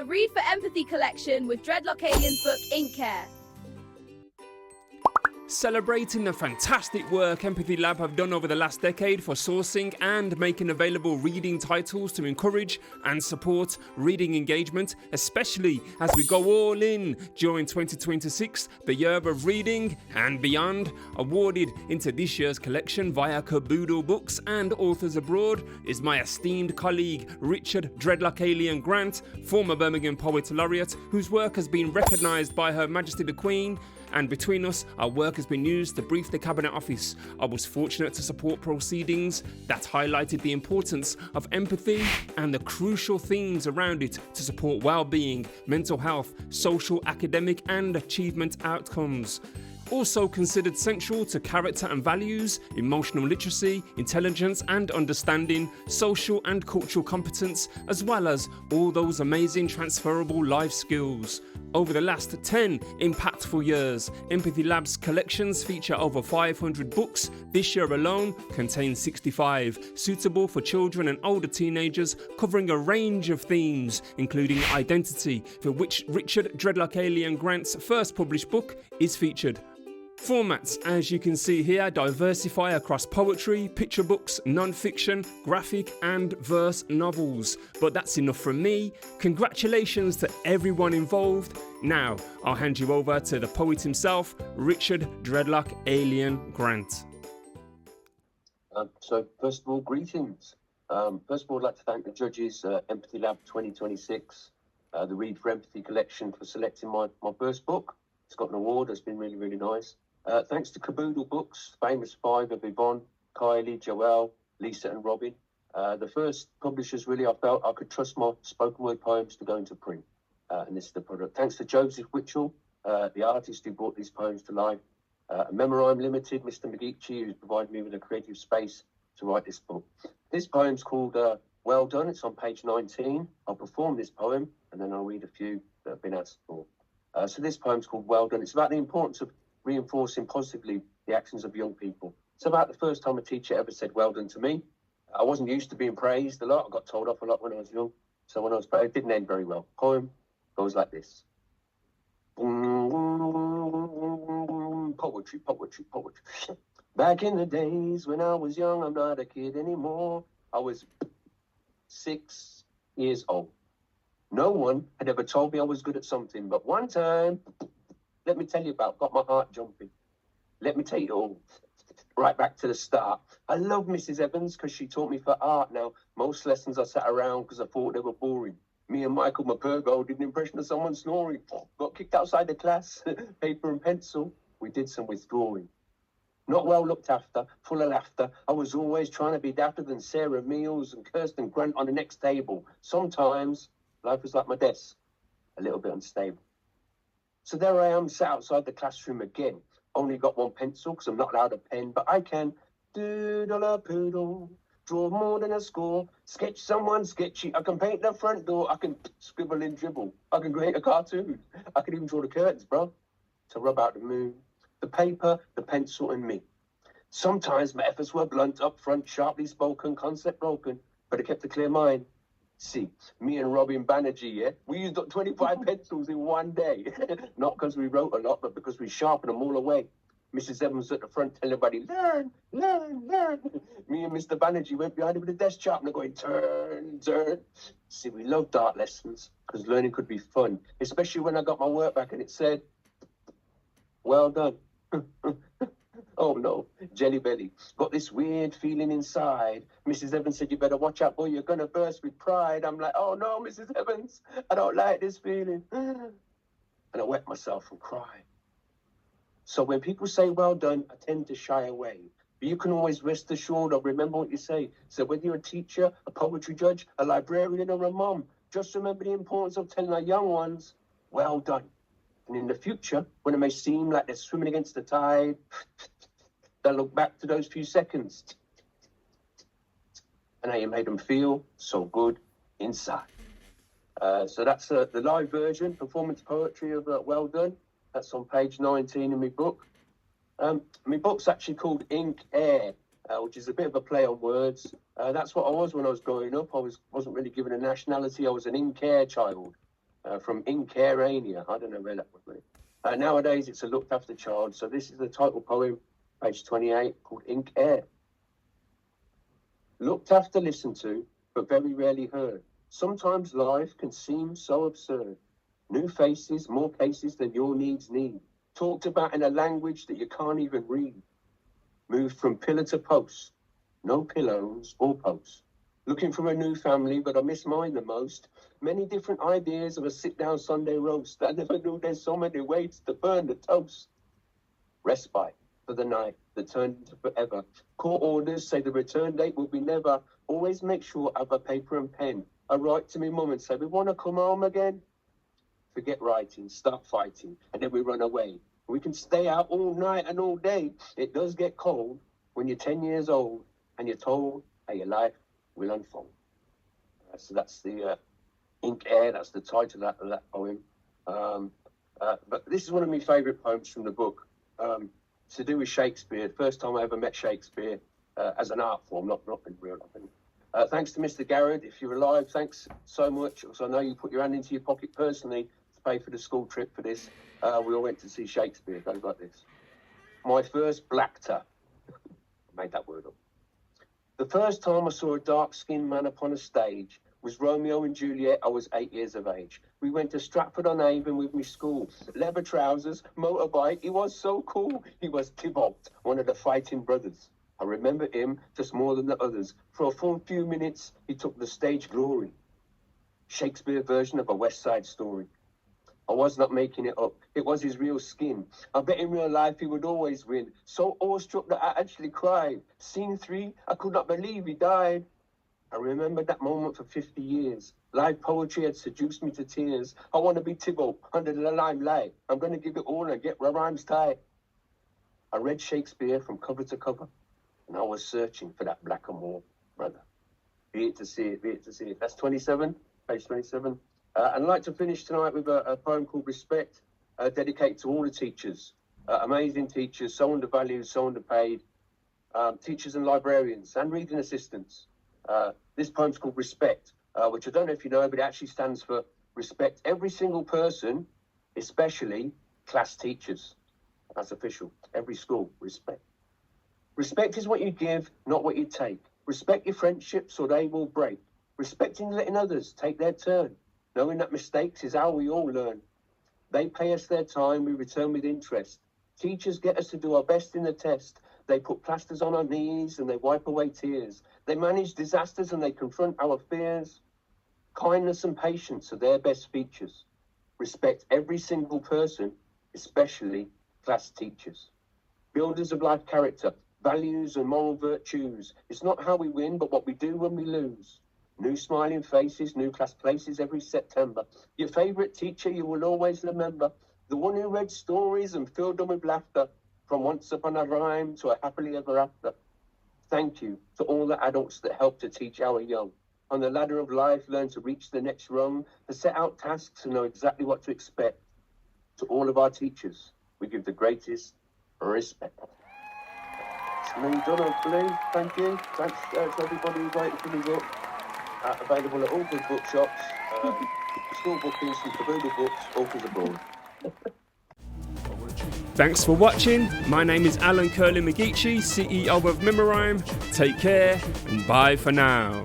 the Read for Empathy collection with Dreadlock Alien's book Ink Care. Celebrating the fantastic work EmpathyLab have done over the last decade for sourcing and making available reading titles to encourage and support reading engagement, especially as we go all in during 2026, the year of reading and beyond. Awarded into this year's collection via Caboodle Books and Authors Abroad is my esteemed colleague Richard Dreadlock Alien Grant, former Birmingham Poet Laureate, whose work has been recognised by Her Majesty the Queen. And between us, our work has been used to brief the Cabinet Office. I was fortunate to support proceedings that highlighted the importance of empathy and the crucial themes around it to support well-being, mental health, social, academic and achievement outcomes. Also considered central to character and values, emotional literacy, intelligence and understanding, social and cultural competence, as well as all those amazing transferable life skills. Over the last 10 impactful years, EmpathyLab's collections feature over 500 books. This year alone contains 65, suitable for children and older teenagers, covering a range of themes, including identity, for which Richard Dreadlock Alien Grant's first published book is featured. Formats, as you can see here, diversify across poetry, picture books, non-fiction, graphic and verse novels. But that's enough from me. Congratulations to everyone involved. Now, I'll hand you over to the poet himself, Richard Dreadlock Alien Grant. So first of all, greetings. First of all, I'd like to thank the judges, EmpathyLab 2026, the Read for Empathy collection for selecting my first book. It's got an award, it's been really, really nice. Thanks to Caboodle Books, famous five of Yvonne, Kylie, Joelle, Lisa and Robin. The first publishers really I felt I could trust my spoken word poems to go into print. And this is the product. Thanks to Joseph Witchell, the artist who brought these poems to life. Memorhyme Limited, Mr. McGeechee, who's provided me with a creative space to write this book. This poem's called Well Done. It's on page 19. I'll perform this poem and then I'll read a few that have been asked for. So this poem's called Well Done. It's about the importance of reinforcing positively the actions of young people. It's about the first time a teacher ever said well done to me. I wasn't used to being praised a lot. I got told off a lot when I was young. So when I was praised, it didn't end very well. Poem goes like this. Poetry, poetry, poetry. Back in the days when I was young, I'm not a kid anymore. I was 6 years old. No one had ever told me I was good at something, but one time, let me tell you about, got my heart jumping. Let me take it all right back to the start. I love Mrs. Evans because she taught me for art. Now, most lessons I sat around because I thought they were boring. Me and Michael McPurgo did an impression of someone snoring. Got kicked outside the class, paper and pencil. We did some withdrawing. Not well looked after, full of laughter. I was always trying to be dapper than Sarah Meals and Kirsten Grant on the next table. Sometimes life was like my desk, a little bit unstable. So there I am, sat outside the classroom again. Only got one pencil because I'm not allowed a pen, but I can doodle a poodle, draw more than a score, sketch someone sketchy. I can paint the front door. I can scribble and dribble. I can create a cartoon. I can even draw the curtains, bro, to rub out the moon. The paper, the pencil, and me. Sometimes my efforts were blunt, upfront, sharply spoken, concept broken, but I kept a clear mind. See, me and Robin Banerjee, yeah, we used up 25 pencils in one day. Not because we wrote a lot, but because we sharpened them all away. Mrs. Evans at the front telling everybody, learn, learn, learn. Me and Mr. Banerjee went behind him with a desk sharpener going, turn, turn. See, we loved art lessons because learning could be fun, especially when I got my work back and it said, well done. Oh no, jelly belly. Got this weird feeling inside. Mrs. Evans said, you better watch out, boy, you're gonna burst with pride. I'm like, oh no, Mrs. Evans, I don't like this feeling. And I wet myself and cried. So when people say well done, I tend to shy away. But you can always rest assured or remember what you say. So whether you're a teacher, a poetry judge, a librarian or a mom, just remember the importance of telling our young ones, well done. And in the future, when it may seem like they're swimming against the tide, they'll look back to those few seconds and how you made them feel so good inside. So that's the live version, performance poetry of Well Done. That's on page 19 in my book. My book's actually called Ink Air, which is a bit of a play on words. That's what I was when I was growing up. I wasn't really given a nationality. I was an ink air child. from Incarania. I don't know where that would be. Nowadays, it's a looked after child. So this is the title poem, page 28, called Ink Air. Looked after, listened to, but very rarely heard. Sometimes life can seem so absurd. New faces, more cases than your needs need. Talked about in a language that you can't even read. Moved from pillar to post. No pillows or posts. Looking for a new family, but I miss mine the most. Many different ideas of a sit-down Sunday roast. I never knew there's so many ways to burn the toast. Respite for the night that turned into forever. Court orders say the return date will be never. Always make sure I have a paper and pen. I write to me mum and say, we want to come home again. Forget writing, start fighting, and then we run away. We can stay out all night and all day. It does get cold when you're 10 years old and you're told how your life will unfold. So that's the Ink Air, that's the title of that poem. But this is one of my favourite poems from the book. It's to do with Shakespeare. First time I ever met Shakespeare as an art form, not in real life. Thanks to Mr. Garrett, if you're alive, thanks so much. So I know you put your hand into your pocket personally to pay for the school trip for this. We all went to see Shakespeare. It goes like this. My first blackter. I made that word up. The first time I saw a dark-skinned man upon a stage was Romeo and Juliet. I was 8 years of age. We went to Stratford-on-Avon with me school. Leather trousers, motorbike. He was so cool. He was Tybalt, one of the fighting brothers. I remember him just more than the others. For a full few minutes, he took the stage glory. Shakespeare version of a West Side Story. I was not making it up. It was his real skin. I bet in real life he would always win. So awestruck that I actually cried. Scene 3, I could not believe he died. I remembered that moment for 50 years. Live poetry had seduced me to tears. I want to be Tybalt under the limelight. I'm going to give it all and get my rhymes tight. I read Shakespeare from cover to cover, and I was searching for that black and more, brother. Be it to see it, be it to see it. That's 27, page 27. And I'd like to finish tonight with a poem called Respect, dedicated to all the teachers. Amazing teachers, so undervalued, so underpaid. Teachers and librarians and reading assistants. This poem's called Respect, which I don't know if you know, but it actually stands for respect every single person, especially class teachers. That's official. Every school, respect. Respect is what you give, not what you take. Respect your friendships or they will break. Respecting letting others take their turn. Knowing that mistakes is how we all learn. They pay us their time, we return with interest. Teachers get us to do our best in the test. They put plasters on our knees and they wipe away tears. They manage disasters and they confront our fears. Kindness and patience are their best features. Respect every single person, especially class teachers. Builders of life character, values and moral virtues. It's not how we win, but what we do when we lose. New smiling faces, new class places every September. Your favourite teacher you will always remember. The one who read stories and filled them with laughter. From once upon a rhyme to a happily ever after. Thank you to all the adults that help to teach our young. On the ladder of life, learn to reach the next rung. To set out tasks and know exactly what to expect. To all of our teachers, we give the greatest respect. It's me done, hopefully. Thank you. Thanks to everybody who's waiting for me book. Available at all good bookshops, school bookings from Caboodle Books, Authors Abroad. Thanks for watching. My name is Alan Curley McGeechie, CEO of Memorhyme. Take care and bye for now.